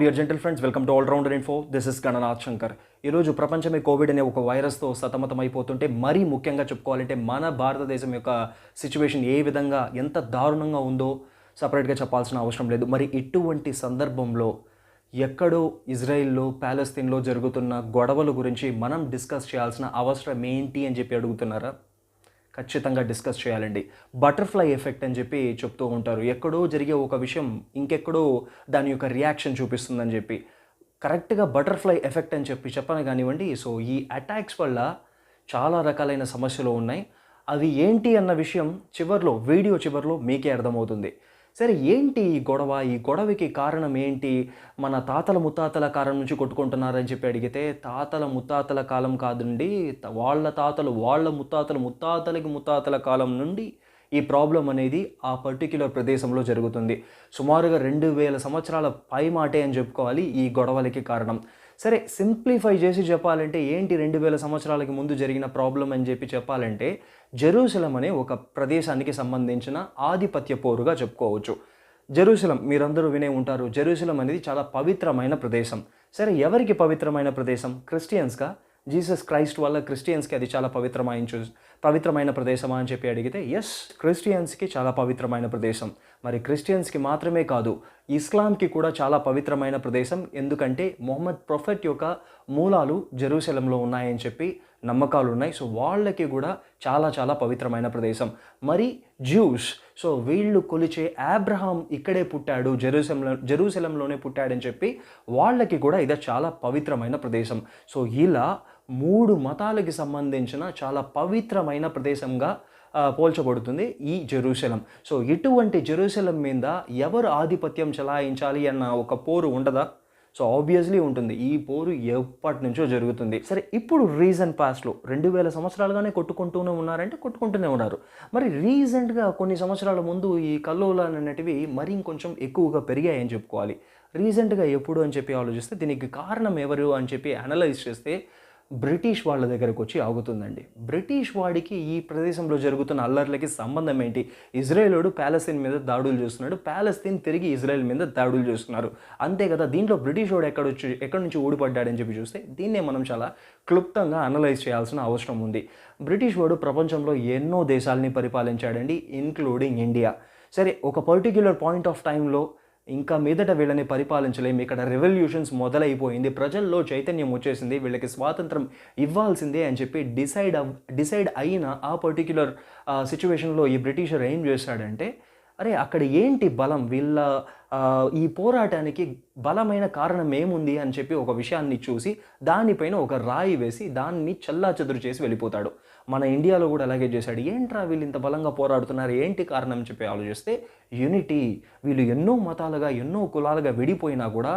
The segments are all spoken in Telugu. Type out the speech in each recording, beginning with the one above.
Dear gentle friends, welcome to all rounder info. This is Gananath Shankar. ఈరోజు ప్రపంచమే కోవిడ్ అనే ఒక వైరస్తో సతమతమైపోతుంటే, మరీ ముఖ్యంగా చెప్పుకోవాలంటే మన భారతదేశం యొక్క సిచ్యువేషన్ ఏ విధంగా ఎంత దారుణంగా ఉందో సపరేట్గా చెప్పాల్సిన అవసరం లేదు. మరి ఇటువంటి సందర్భంలో ఎక్కడో ఇజ్రాయిల్లో ప్యాలెస్తీన్లో జరుగుతున్న గొడవల గురించి మనం డిస్కస్ చేయాల్సిన అవసరం ఏంటి అని చెప్పి అడుగుతున్నారా? ఖచ్చితంగా డిస్కస్ చేయాలండి. బటర్ఫ్లై ఎఫెక్ట్ అని చెప్పి చెప్తూ ఉంటారు. ఎక్కడో జరిగే ఒక విషయం ఇంకెక్కడో దాని యొక్క రియాక్షన్ చూపిస్తుందని చెప్పి, కరెక్ట్గా బటర్ఫ్లై ఎఫెక్ట్ అని చెప్పి చెప్పను కానివ్వండి. సో ఈ అటాక్స్ వల్ల చాలా రకాలైన సమస్యలు ఉన్నాయి. అవి ఏంటి అన్న విషయం వీడియో చివరిలో మీకే అర్థమవుతుంది. సరే, ఏంటి ఈ గొడవ? ఈ గొడవకి కారణం ఏంటి? మన తాతల ముత్తాతల కాలం నుంచి కొట్టుకుంటున్నారని చెప్పి అడిగితే, తాతల ముత్తాతల కాలం కాదండి, వాళ్ళ తాతలు వాళ్ళ ముత్తాతలకి ముత్తాతల కాలం నుండి ఈ ప్రాబ్లం అనేది ఆ పర్టిక్యులర్ ప్రదేశంలో జరుగుతుంది. సుమారుగా 2000 సంవత్సరాల పై మాటే అని చెప్పుకోవాలి ఈ గొడవలకి కారణం. సరే, సింప్లిఫై చేసి చెప్పాలంటే ఏంటి 2000 సంవత్సరాలకి ముందు జరిగిన ప్రాబ్లం అని చెప్పి చెప్పాలంటే, జెరూసలం అనే ఒక ప్రదేశానికి సంబంధించిన ఆధిపత్య పోరుగా చెప్పుకోవచ్చు. జెరూసలం మీరందరూ వినే ఉంటారు. జెరూసలం అనేది చాలా పవిత్రమైన ప్రదేశం. సరే, ఎవరికి పవిత్రమైన ప్రదేశం? క్రిస్టియన్స్గా. జీసస్ క్రైస్ట్ వల్ల క్రిస్టియన్స్కి అది చాలా పవిత్రమైన ప్రదేశమా అని చెప్పి అడిగితే, ఎస్, క్రిస్టియన్స్కి చాలా పవిత్రమైన ప్రదేశం. మరి క్రిస్టియన్స్కి మాత్రమే కాదు, ఇస్లాంకి కూడా చాలా పవిత్రమైన ప్రదేశం. ఎందుకంటే మొహమ్మద్ ప్రొఫెట్ యొక్క మూలాలు జెరూసలంలో ఉన్నాయని చెప్పి నమ్మకాలు ఉన్నాయి. సో వాళ్ళకి కూడా చాలా చాలా పవిత్రమైన ప్రదేశం. మరి జ్యూస్, సో వీళ్ళు కొలిచే అబ్రహాం ఇక్కడే పుట్టాడు, జెరూసలంలోనే పుట్టాడని చెప్పి వాళ్ళకి కూడా ఇది చాలా పవిత్రమైన ప్రదేశం. సో ఇలా 3 మతాలకి సంబంధించిన చాలా పవిత్రమైన ప్రదేశంగా పోల్చబడుతుంది ఈ జెరూసలం. సో ఇటువంటి జెరూసలం మీద ఎవరు ఆధిపత్యం చెలాయించాలి అన్న ఒక పోరు ఉండదా? సో ఆబ్వియస్లీ ఉంటుంది. ఈ పోరు ఎప్పటి నుంచో జరుగుతుంది. సరే, ఇప్పుడు రీసెంట్ పాస్ట్లో 2000 సంవత్సరాలుగానే కొట్టుకుంటూనే ఉన్నారు. మరి రీసెంట్గా కొన్ని సంవత్సరాల ముందు ఈ కల్లోలాలు అనేటివి మరి ఇంకొంచెం ఎక్కువగా పెరిగాయని చెప్పుకోవాలి. రీసెంట్గా ఎప్పుడు అని చెప్పి ఆలోచిస్తే, దీనికి కారణం ఎవరు అని చెప్పి అనలైజ్ చేస్తే బ్రిటిష్ వాళ్ళ దగ్గరకు వచ్చి ఆగుతుందండి. బ్రిటిష్ వాడికి ఈ ప్రదేశంలో జరుగుతున్న అల్లర్లకి సంబంధం ఏంటి? ఇజ్రాయేలోడు ప్యాలెస్తీన్ మీద దాడులు చేస్తున్నాడు, ప్యాలెస్తీన్ తిరిగి ఇజ్రాయెల్ మీద దాడులు చేస్తున్నారు, అంతే కదా. దీంట్లో బ్రిటిష్ వాడు ఎక్కడి నుంచి ఊడిపడ్డాడని చెప్పి చూస్తే, దీన్నే మనం చాలా క్లుప్తంగా అనలైజ్ చేయాల్సిన అవసరం ఉంది. బ్రిటిష్ వాడు ప్రపంచంలో ఎన్నో దేశాలని పరిపాలించాడండి, ఇన్క్లూడింగ్ ఇండియా. సరే, ఒక పర్టిక్యులర్ పాయింట్ ఆఫ్ టైంలో ఇంకా మీదట వీళ్ళని పరిపాలించలేము, ఇక్కడ రెవల్యూషన్స్ మొదలైపోయింది, ప్రజల్లో చైతన్యం వచ్చేసింది, వీళ్ళకి స్వాతంత్రం ఇవ్వాల్సిందే అని చెప్పి డిసైడ్ అయిన ఆ పర్టిక్యులర్ సిచ్యువేషన్లో ఈ బ్రిటిషర్ ఏం చేశాడంటే, అరే అక్కడ ఏంటి బలం, వీళ్ళ ఈ పోరాటానికి బలమైన కారణం ఏముంది అని చెప్పి ఒక విషయాన్ని చూసి దానిపైన ఒక రాయి వేసి దాన్ని చెల్లాచెదురు చేసి వెళ్ళిపోతాడు. మన ఇండియాలో కూడా అలాగే చేశాడు. ఏంట్రా వీళ్ళు ఇంత బలంగా పోరాడుతున్నారు, ఏంటి కారణం అని చెప్పి ఆలోచిస్తే, యూనిటీ. వీళ్ళు ఎన్నో మతాలుగా ఎన్నో కులాలుగా విడిపోయినా కూడా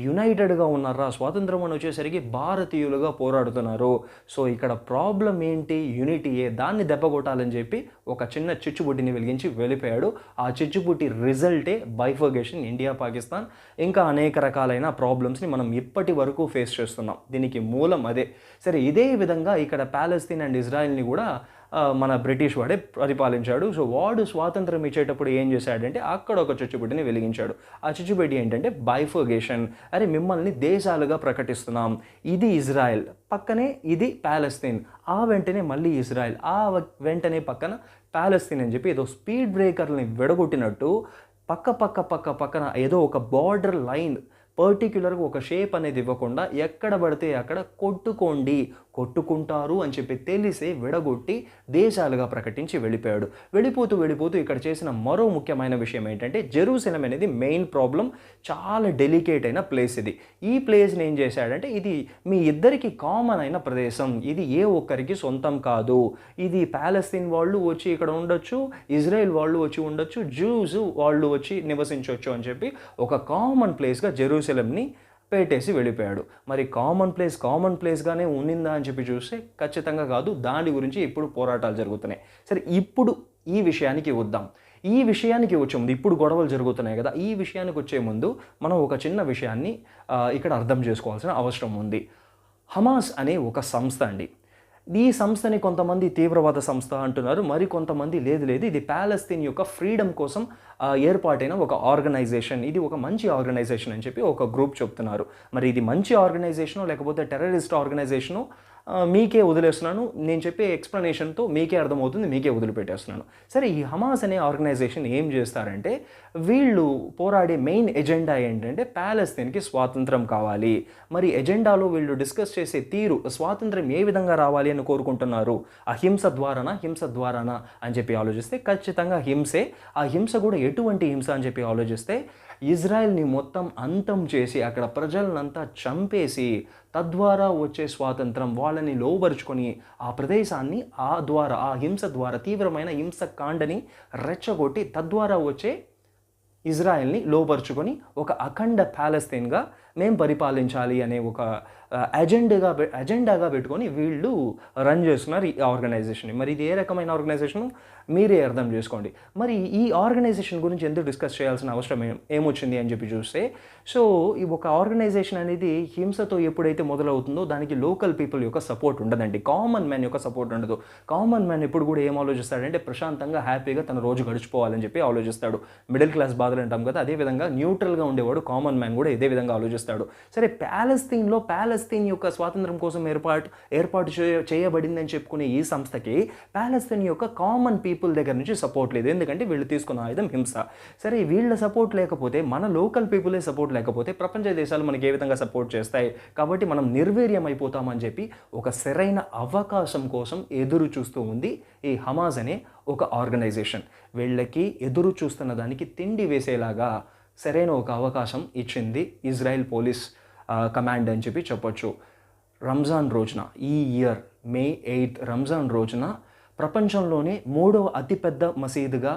యునైటెడ్గా ఉన్నారా, స్వాతంత్రం అని వచ్చేసరికి భారతీయులుగా పోరాడుతున్నారు. సో ఇక్కడ ప్రాబ్లం ఏంటి? యూనిటీయే. దాన్ని దెబ్బకొట్టాలని చెప్పి ఒక చిన్న చిచ్చుబుడ్డిని వెలిగించి వెళ్ళిపోయాడు. ఆ చిచ్చుబుట్టి రిజల్టే బైఫర్గేషన్, ఇండియా పాకిస్తాన్, ఇంకా అనేక రకాలైన ప్రాబ్లమ్స్ని మనం ఇప్పటి వరకు ఫేస్ చేస్తున్నాం. దీనికి మూలం అదే. సరే, ఇదే విధంగా ఇక్కడ ప్యాలెస్తీన్ అండ్ ఇజ్రాయెల్ని కూడా మన బ్రిటిష్ వాడే పరిపాలించాడు. సో వాడు స్వాతంత్రం ఇచ్చేటప్పుడు ఏం చేశాడంటే, అక్కడ ఒక చిచ్చుబుడ్డిని వెలిగించాడు. ఆ చిచ్చుబుడ్డి ఏంటంటే బైఫర్గేషన్. అరే మిమ్మల్ని దేశాలుగా ప్రకటిస్తున్నాం, ఇది ఇజ్రాయెల్, పక్కనే ఇది ప్యాలెస్తీన్, ఆ వెంటనే మళ్ళీ ఇజ్రాయెల్, ఆ వెంటనే పక్కన ప్యాలెస్తీన్ అని చెప్పి ఏదో స్పీడ్ బ్రేకర్ని విడగొట్టినట్టు పక్కన ఏదో ఒక బార్డర్ లైన్ పర్టిక్యులర్గా ఒక షేప్ అనేది ఇవ్వకుండా ఎక్కడ పడితే అక్కడ కొట్టుకుంటారు అని చెప్పి తెలిసే విడగొట్టి దేశాలుగా ప్రకటించి వెళ్ళిపోయాడు. వెళ్ళిపోతూ ఇక్కడ చేసిన మరో ముఖ్యమైన విషయం ఏంటంటే, జెరూసలం అనేది మెయిన్ ప్రాబ్లం, చాలా డెలికేట్ అయిన ప్లేస్ ఇది. ఈ ప్లేస్ని ఏం చేశాడంటే, ఇది మీ ఇద్దరికి కామన్ అయిన ప్రదేశం, ఇది ఏ ఒక్కరికి సొంతం కాదు, ఇది ప్యాలెస్తీన్ వాళ్ళు వచ్చి ఇక్కడ ఉండొచ్చు, ఇజ్రాయెల్ వాళ్ళు వచ్చి ఉండొచ్చు, జ్యూస్ వాళ్ళు వచ్చి నివసించవచ్చు అని చెప్పి ఒక కామన్ ప్లేస్గా జెరూసలంని పెట్టేసి వెళ్ళిపోయాడు. మరి కామన్ ప్లేస్గానే ఉన్నిందా అని చెప్పి చూస్తే ఖచ్చితంగా కాదు. దాని గురించి ఇప్పుడు పోరాటాలు జరుగుతున్నాయి. సరే, ఇప్పుడు ఈ విషయానికి వద్దాం. ఈ విషయానికి వచ్చే ముందు, ఇప్పుడు గొడవలు జరుగుతున్నాయి కదా, ఈ విషయానికి వచ్చే ముందు మనం ఒక చిన్న విషయాన్ని ఇక్కడ అర్థం చేసుకోవాల్సిన అవసరం ఉంది. హమాస్ అనే ఒక సంస్థ అండి. ఈ సంస్థని కొంతమంది తీవ్రవాద సంస్థ అంటున్నారు, మరి కొంతమంది లేదు లేదు ఇది ప్యాలెస్తీన్ యొక్క ఫ్రీడమ్ కోసం ఏర్పాటైన ఒక ఆర్గనైజేషన్, ఇది ఒక మంచి ఆర్గనైజేషన్ అని చెప్పి ఒక గ్రూప్ చెప్తున్నారు. మరి ఇది మంచి ఆర్గనైజేషనో లేకపోతే టెర్రరిస్ట్ ఆర్గనైజేషనో మీకే వదిలేస్తున్నాను, నేను చెప్పే ఎక్స్ప్లెనేషన్తో మీకే అర్థమవుతుంది, మీకే వదిలిపెట్టేస్తున్నాను. సరే, ఈ హమాస్ అనే ఆర్గనైజేషన్ ఏం చేస్తారంటే వీళ్ళు పోరాడే మెయిన్ ఎజెండా ఏంటంటే ప్యాలెస్తీన్కి స్వాతంత్రం కావాలి. మరి ఎజెండాలో వీళ్ళు డిస్కస్ చేసే తీరు, స్వాతంత్రం ఏ విధంగా రావాలి అని కోరుకుంటున్నారు, హింస ద్వారానా అని చెప్పి ఆలోచిస్తే ఖచ్చితంగా హింసే. ఆ హింస కూడా ఎటువంటి హింస అని చెప్పి ఆలోచిస్తే ఇజ్రాయెల్ని మొత్తం అంతం చేసి అక్కడ ప్రజలనంతా చంపేసి తద్వారా వచ్చే స్వాతంత్రం వాళ్ళని లోబరుచుకొని ఆ ప్రదేశాన్ని ఆ హింస ద్వారా తీవ్రమైన హింస కాండని రెచ్చగొట్టి తద్వారా వచ్చే ఇజ్రాయెల్ని లోపరుచుకొని ఒక అఖండ ప్యాలెస్తీన్గా మేము పరిపాలించాలి అనే ఒక అజెండాగా పెట్టుకొని వీళ్ళు రన్ చేస్తున్నారు ఈ ఆర్గనైజేషన్ని. మరి ఇది ఏ రకమైన ఆర్గనైజేషను మీరే అర్థం చేసుకోండి. మరి ఈ ఆర్గనైజేషన్ గురించి ఎందుకు డిస్కస్ చేయాల్సిన అవసరం ఏమొచ్చింది అని చెప్పి చూస్తే, సో ఈ ఒక ఆర్గనైజేషన్ అనేది హింసతో ఎప్పుడైతే మొదలవుతుందో దానికి లోకల్ పీపుల్ యొక్క సపోర్ట్ ఉండదండి, కామన్ మ్యాన్ యొక్క సపోర్ట్ ఉండదు. కామన్ మ్యాన్ ఎప్పుడు కూడా ఏం ఆలోచిస్తాడంటే ప్రశాంతంగా హ్యాపీగా తన రోజు గడిచిపోవాలని చెప్పి ఆలోచిస్తాడు. మిడిల్ క్లాస్ బాధలు అంటాం కదా, అదేవిధంగా న్యూట్రల్గా ఉండేవాడు కామన్ మ్యాన్ కూడా ఇదే విధంగా ఆలోచిస్తాడు. సరే, ప్యాలెస్తీన్ యొక్క స్వాతంత్రం కోసం ఏర్పాటు చేయబడిందని చెప్పుకునే ఈ సంస్థకి ప్యాలెస్తీన్ యొక్క కామన్ పీపుల్ దగ్గర నుంచి సపోర్ట్ లేదు. ఎందుకంటే వీళ్ళు తీసుకున్న ఆయుధం హింస. సరే, వీళ్ళ సపోర్ట్ లేకపోతే, మన లోకల్ పీపులే సపోర్ట్ లేకపోతే ప్రపంచ దేశాలు మనకి ఏ విధంగా సపోర్ట్ చేస్తాయి? కాబట్టి మనం నిర్వీర్యం అయిపోతామని చెప్పి ఒక సరైన అవకాశం కోసం ఎదురు చూస్తూ ఉంది ఈ హమాస్ అనే ఒక ఆర్గనైజేషన్. వీళ్ళకి ఎదురు చూస్తున్న దానికి తిండి వేసేలాగా సరైన ఒక అవకాశం ఇచ్చింది ఇజ్రాయెల్ పోలీస్ కమాండ్ అని చెప్పి చెప్పొచ్చు. రంజాన్ రోజున, ఈ ఇయర్ May 8 రంజాన్ రోజున ప్రపంచంలోనే 3వ అతిపెద్ద మసీదుగా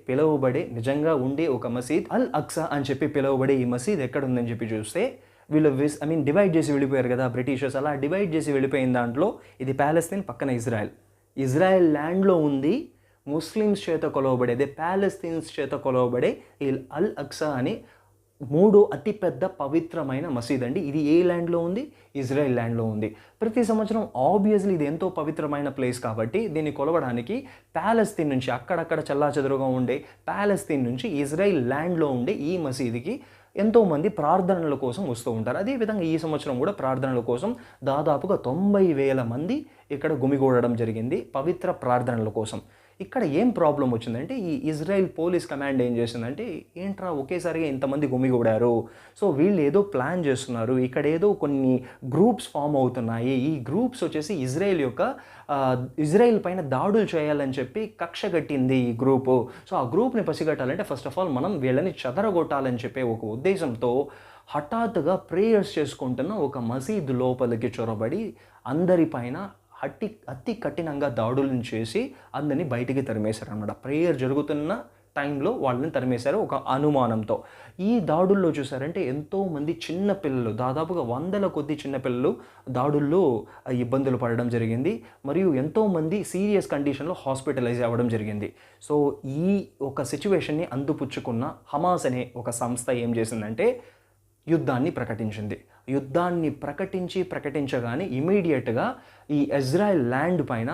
పిలువబడే నిజంగా ఉండే ఒక మసీద్ అల్ అక్సా అని చెప్పి పిలువబడే ఈ మసీద్ ఎక్కడుందని చెప్పి చూస్తే వీళ్ళు డివైడ్ చేసి వెళ్ళిపోయారు కదా బ్రిటిషర్స్, అలా డివైడ్ చేసి వెళ్ళిపోయిన దాంట్లో ఇది ప్యాలెస్తీన్, పక్కన ఇజ్రాయెల్ ల్యాండ్లో ఉంది. ముస్లిమ్స్ చేత కొలవబడేదే, ప్యాలెస్తీన్స్ చేత కొలవబడే ఈ అల్ అక్సా అని 3 అతిపెద్ద పవిత్రమైన మసీద్ అండి. ఇది ఏ ల్యాండ్లో ఉంది? ఇజ్రాయెల్ ల్యాండ్లో ఉంది. ప్రతి సంవత్సరం ఆబ్వియస్లీ ఇది ఎంతో పవిత్రమైన ప్లేస్ కాబట్టి దీన్ని కొలవడానికి ప్యాలెస్తీన్ నుంచి, అక్కడక్కడ చల్లాచెదురుగా ఉండే ప్యాలెస్తీన్ నుంచి ఇజ్రాయెల్ ల్యాండ్లో ఉండే ఈ మసీదుకి ఎంతోమంది ప్రార్థనల కోసం వస్తూ ఉంటారు. అదేవిధంగా ఈ సంవత్సరం కూడా ప్రార్థనల కోసం దాదాపుగా 90,000 మంది ఇక్కడ గుమిగూడడం జరిగింది పవిత్ర ప్రార్థనల కోసం. ఇక్కడ ఏం ప్రాబ్లం వచ్చిందంటే ఈ ఇజ్రాయెల్ పోలీస్ కమాండ్ ఏం చేసిందంటే, ఏంట్రా ఒకేసారిగా ఇంతమంది గుమిగూడారు, సో వీళ్ళు ఏదో ప్లాన్ చేస్తున్నారు, ఇక్కడ ఏదో కొన్ని గ్రూప్స్ ఫామ్ అవుతున్నాయి, ఈ గ్రూప్స్ వచ్చేసి ఇజ్రాయెల్ పైన దాడులు చేయాలని చెప్పి కక్ష కట్టింది ఈ గ్రూపు. సో ఆ గ్రూప్ని పసిగట్టాలంటే ఫస్ట్ ఆఫ్ ఆల్ మనం వీళ్ళని చెదరగొట్టాలని చెప్పే ఒక ఉద్దేశంతో హఠాత్తుగా ప్రేయర్స్ చేసుకుంటున్న ఒక మసీద్ లోపలికి చొరబడి అందరిపైన అతి కఠినంగా దాడులను చేసి అందరినీ బయటికి తరిమేశారు అన్నమాట. ప్రేయర్ జరుగుతున్న టైంలో వాళ్ళని తరిమేశారు ఒక అనుమానంతో. ఈ దాడుల్లో చూసారంటే ఎంతోమంది చిన్నపిల్లలు, దాదాపుగా 100 కొద్ది చిన్నపిల్లలు దాడుల్లో ఇబ్బందులు పడడం జరిగింది. మరియు ఎంతోమంది సీరియస్ కండిషన్లో హాస్పిటలైజ్ అవ్వడం జరిగింది. సో ఈ ఒక సిచ్యువేషన్ని అందిపుచ్చుకున్న హమాస్ అనే ఒక సంస్థ ఏం చేసిందంటే యుద్ధాన్ని ప్రకటించగానే ఇమీడియట్గా ఈ ఇజ్రాయెల్ ల్యాండ్ పైన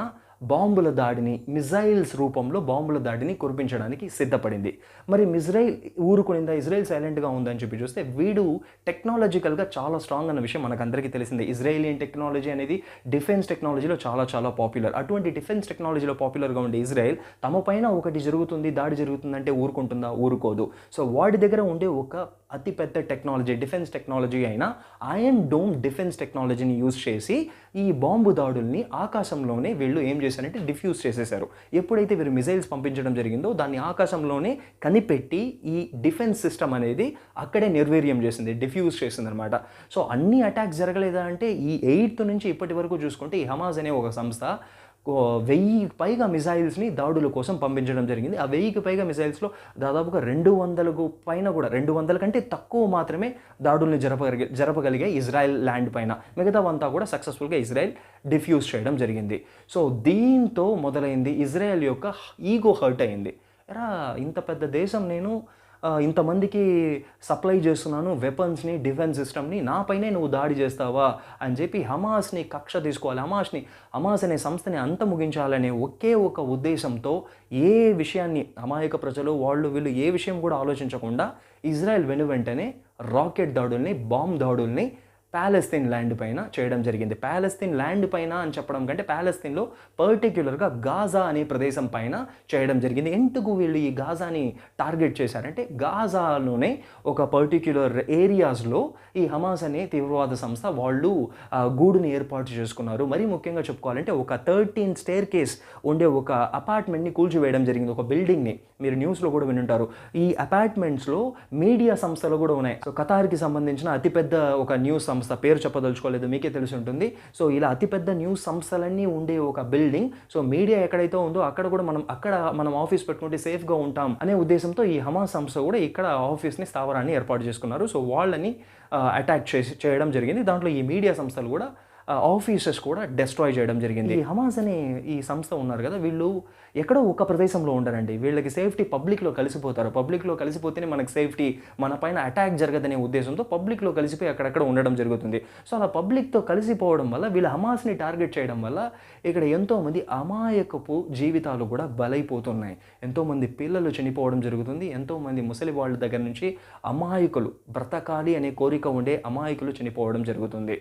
బాంబుల దాడిని, మిజైల్స్ రూపంలో బాంబుల దాడిని కురిపించడానికి సిద్ధపడింది. మరి ఊరుకునిందా? ఇజ్రాయెల్ సైలెంట్గా ఉందని చెప్పి చూస్తే వీడు టెక్నాలజికల్గా చాలా స్ట్రాంగ్ అన్న విషయం మనకందరికీ తెలిసిందే. ఇజ్రాయేలియన్ టెక్నాలజీ అనేది డిఫెన్స్ టెక్నాలజీలో చాలా పాపులర్. అటువంటి డిఫెన్స్ టెక్నాలజీలో పాపులర్గా ఉండే ఇజ్రాయెల్ తమ పైన ఒకటి జరుగుతుంది, దాడి జరుగుతుందంటే ఊరుకుంటుందా? ఊరుకోదు. సో వాడి దగ్గర ఉండే ఒక అతిపెద్ద టెక్నాలజీ, డిఫెన్స్ టెక్నాలజీ అయిన ఐరన్ డోమ్ డిఫెన్స్ టెక్నాలజీని యూజ్ చేసి ఈ బాంబు దాడుల్ని ఆకాశంలోనే వీళ్ళు ఏం చేశారంటే డిఫ్యూజ్ చేసేశారు. ఎప్పుడైతే వీరు మిజైల్స్ పంపించడం జరిగిందో దాన్ని ఆకాశంలోనే కనిపెట్టి ఈ డిఫెన్స్ సిస్టమ్ అనేది అక్కడే నిర్వీర్యం చేసింది, డిఫ్యూజ్ చేసింది అనమాట. సో అన్ని అటాక్స్ జరగలేదా అంటే ఈ 8th నుంచి ఇప్పటి వరకు చూసుకుంటే ఈ హమాస్ అనే ఒక సంస్థ 1000 పైగా మిజైల్స్ని దాడుల కోసం పంపించడం జరిగింది. ఆ 1000కి పైగా మిజైల్స్లో దాదాపుగా 200కు పైన కూడా 200 కంటే తక్కువ మాత్రమే దాడుల్ని జరపగలిగే ఇజ్రాయెల్ ల్యాండ్ పైన. మిగతావంతా కూడా సక్సెస్ఫుల్గా ఇజ్రాయెల్ డిఫ్యూజ్ చేయడం జరిగింది. సో దీంతో మొదలైంది ఇజ్రాయెల్ యొక్క ఈగో హర్ట్ అయింది. ఎరా ఇంత పెద్ద దేశం నేను ఇంతమందికి సప్లై చేస్తున్నాను వెపన్స్ని, డిఫెన్స్ సిస్టమ్ని, నాపైనే నువ్వు దాడి చేస్తావా అని చెప్పి హమాస్ని కక్ష తీసుకోవాలి, హమాస్ అనే సంస్థని అంతమొందించాలనే ఒకే ఒక ఉద్దేశంతో ఏ విషయాన్ని అమాయక ప్రజలు వాళ్ళు వీళ్ళు ఏ విషయం కూడా ఆలోచించకుండా ఇజ్రాయెల్ వెంటనే రాకెట్ దాడుల్ని, బాంబ్ దాడుల్ని పాలస్తీన్ ల్యాండ్ పైన చేయడం జరిగింది. పాలస్తీన్ ల్యాండ్ పైన అని చెప్పడం కంటే పాలస్తీన్లో పర్టిక్యులర్గా గాజా అనే ప్రదేశం పైన చేయడం జరిగింది. ఎందుకు వీళ్ళు ఈ గాజాని టార్గెట్ చేశారంటే గాజాలోనే ఒక పర్టిక్యులర్ ఏరియాస్లో ఈ హమాస్ అనే తీవ్రవాద సంస్థ వాళ్ళు గూడుని ఏర్పాటు చేసుకున్నారు. మరీ ముఖ్యంగా చెప్పుకోవాలంటే ఒక 13 స్టేర్ కేస్ ఉండే ఒక అపార్ట్మెంట్ని కూల్చివేయడం జరిగింది, ఒక బిల్డింగ్ని. మీరు న్యూస్లో కూడా వినుంటారు. ఈ అపార్ట్మెంట్స్లో మీడియా సంస్థలు కూడా ఉన్నాయి. సో ఖతార్కి సంబంధించిన అతిపెద్ద ఒక న్యూస్ సంస్థ, పేరు చెప్పదలుచుకోలేదు, మీకే తెలిసి ఉంటుంది. సో ఇలా అతిపెద్ద న్యూస్ సంస్థలన్నీ ఉండే ఒక బిల్డింగ్. సో మీడియా ఎక్కడైతే ఉందో అక్కడ కూడా మనం ఆఫీస్ పెట్టుకుంటే సేఫ్గా ఉంటాం అనే ఉద్దేశంతో ఈ హమాస్ సంస్థ కూడా ఇక్కడ ఆఫీస్ని, స్థావరాన్ని ఏర్పాటు చేసుకున్నారు. సో వాళ్ళని అటాక్ చేయడం జరిగింది. దాంట్లో ఈ మీడియా సంస్థలు కూడా ఆఫీసెస్ కూడా డెస్ట్రాయ్ చేయడం జరిగింది. ఈ హమాస్ అనే ఈ సంస్థ ఉన్నారు కదా, వీళ్ళు ఎక్కడో ఒక ప్రదేశంలో ఉండరండి. వీళ్ళకి సేఫ్టీ పబ్లిక్లో కలిసిపోతారు. పబ్లిక్లో కలిసిపోతేనే మనకు సేఫ్టీ, మన పైన అటాక్ జరగదనే ఉద్దేశంతో పబ్లిక్లో కలిసిపోయి అక్కడక్కడ ఉండడం జరుగుతుంది. సో అలా పబ్లిక్తో కలిసిపోవడం వల్ల, వీళ్ళ హమాస్ని టార్గెట్ చేయడం వల్ల ఇక్కడ ఎంతోమంది అమాయకపు జీవితాలు కూడా బలైపోతున్నాయి. ఎంతోమంది పిల్లలు చనిపోవడం జరుగుతుంది. ఎంతోమంది ముసలి వాళ్ళ దగ్గర నుంచి అమాయకులు, బ్రతకాలి అనే కోరిక ఉండే అమాయకులు చనిపోవడం జరుగుతుంది.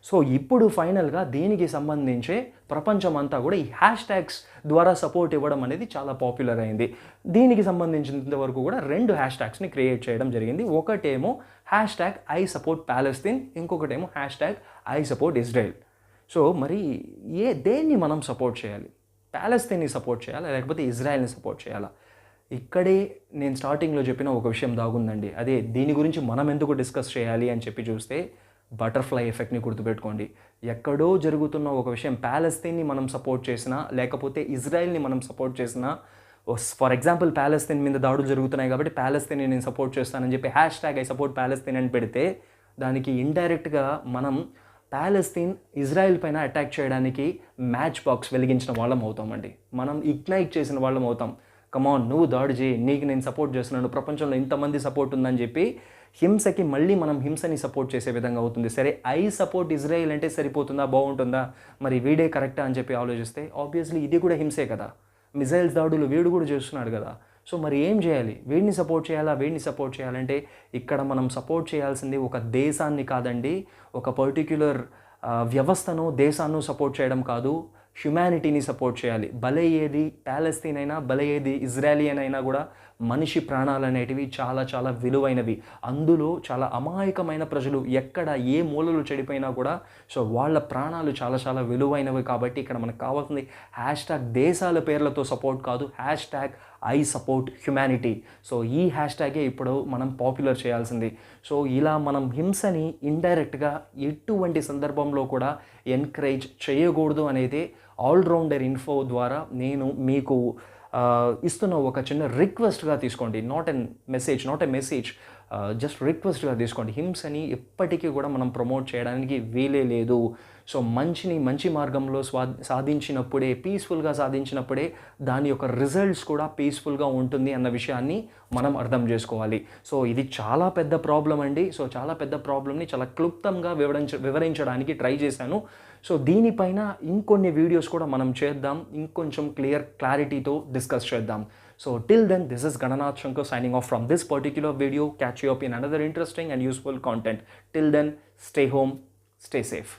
సో ఇప్పుడు ఫైనల్గా దీనికి సంబంధించే ప్రపంచమంతా కూడా ఈ హ్యాష్ ట్యాగ్స్ ద్వారా సపోర్ట్ ఇవ్వడం అనేది చాలా పాపులర్ అయింది. దీనికి సంబంధించినంత వరకు కూడా 2 హ్యాష్ ట్యాగ్స్ని క్రియేట్ చేయడం జరిగింది. ఒకటేమో hash tag I support Palestine, ఇంకొకటేమో hash tag I support Israel. So మరి దేన్ని మనం సపోర్ట్ చేయాలి? ప్యాలెస్తీన్ని సపోర్ట్ చేయాలా లేకపోతే ఇజ్రాయెల్ని సపోర్ట్ చేయాలా? ఇక్కడే నేను స్టార్టింగ్లో చెప్పిన ఒక విషయం దాగుందండి. అదే దీని గురించి మనం ఎందుకు డిస్కస్ చేయాలి అని చెప్పి చూస్తే బటర్ఫ్లై ఎఫెక్ట్ని గుర్తుపెట్టుకోండి. ఎక్కడో జరుగుతున్న ఒక విషయం ప్యాలెస్తీన్ని మనం సపోర్ట్ చేసినా లేకపోతే ఇజ్రాయెల్ని మనం సపోర్ట్ చేసినా, ఫర్ ఎగ్జాంపుల్ ప్యాలెస్తీన్ మీద దాడులు జరుగుతున్నాయి కాబట్టి ప్యాలెస్తీన్ని నేను సపోర్ట్ చేస్తానని చెప్పి hash tag I support Palestine అని పెడితే దానికి ఇండైరెక్ట్గా మనం ప్యాలెస్తీన్ ఇజ్రాయెల్ పైన అటాక్ చేయడానికి మ్యాచ్ బాక్స్ వెలిగించిన వాళ్ళం అవుతామండి. మనం ఇగ్నైట్ చేసిన వాళ్ళం అవుతాం. కమాన్, నువ్వు దాడి చేయి, నీకు నేను సపోర్ట్ చేస్తున్నాను, ప్రపంచంలో ఇంతమంది సపోర్ట్ ఉందని చెప్పి హింసకి మళ్ళీ మనం హింసని సపోర్ట్ చేసే విధంగా అవుతుంది. సరే, ఐ సపోర్ట్ ఇజ్రాయెల్ అంటే సరిపోతుందా, బాగుంటుందా, మరి వీడే కరెక్టా అని చెప్పి ఆలోచిస్తే ఆబ్వియస్లీ ఇది కూడా హింసే కదా. మిజైల్స్ దాడులు వీడు కూడా చేస్తున్నాడు కదా. సో మరి ఏం చేయాలి? వీడిని సపోర్ట్ చేయాలంటే ఇక్కడ మనం సపోర్ట్ చేయాల్సింది ఒక దేశాన్ని కాదండి, ఒక పర్టిక్యులర్ వ్యవస్థను, దేశాన్ని సపోర్ట్ చేయడం కాదు, హ్యుమానిటీని సపోర్ట్ చేయాలి. బలయ్యేది ప్యాలెస్తీన్ అయినా, బలయ్యేది ఇజ్రాయలియన్ అయినా కూడా మనిషి ప్రాణాలు అనేటివి చాలా చాలా విలువైనవి. అందులో చాలా అమాయకమైన ప్రజలు ఎక్కడ ఏ మూలలు చెడిపోయినా కూడా సో వాళ్ళ ప్రాణాలు చాలా చాలా విలువైనవి. కాబట్టి ఇక్కడ మనకు కావాల్సింది హ్యాష్ ట్యాగ్ దేశాల పేర్లతో సపోర్ట్ కాదు, hash tag I support humanity. So ఈ హ్యాష్ ట్యాగే ఇప్పుడు మనం పాపులర్ చేయాల్సింది. సో ఇలా మనం హింసని ఇండైరెక్ట్గా ఎటువంటి సందర్భంలో కూడా ఎంకరేజ్ చేయకూడదు అనేది ఆల్రౌండర్ ఇన్ఫో ద్వారా నేను మీకు ఇస్తున్న ఒక చిన్న రిక్వెస్ట్గా తీసుకోండి. నాట్ ఎ మెసేజ్, జస్ట్ రిక్వెస్ట్గా తీసుకోండి. హింసని ఎప్పటికీ కూడా మనం ప్రమోట్ చేయడానికి వీలే లేదు. సో మంచి మార్గంలో సాధించినప్పుడే, పీస్ఫుల్గా సాధించినప్పుడే దాని యొక్క రిజల్ట్స్ కూడా పీస్ఫుల్గా ఉంటుంది అన్న విషయాన్ని మనం అర్థం చేసుకోవాలి. సో ఇది చాలా పెద్ద ప్రాబ్లం అండి. సో చాలా పెద్ద ప్రాబ్లమ్ని చాలా క్లుప్తంగా వివరించడానికి ట్రై చేశాను. సో దీనిపైన ఇంకొన్ని వీడియోస్ కూడా మనం చేద్దాం, ఇంకొంచెం క్లారిటీతో డిస్కస్ చేద్దాం. So till then, this is Gananath Shankar signing off from this particular video. Catch you up in another interesting and useful content. Till then, stay home, stay safe.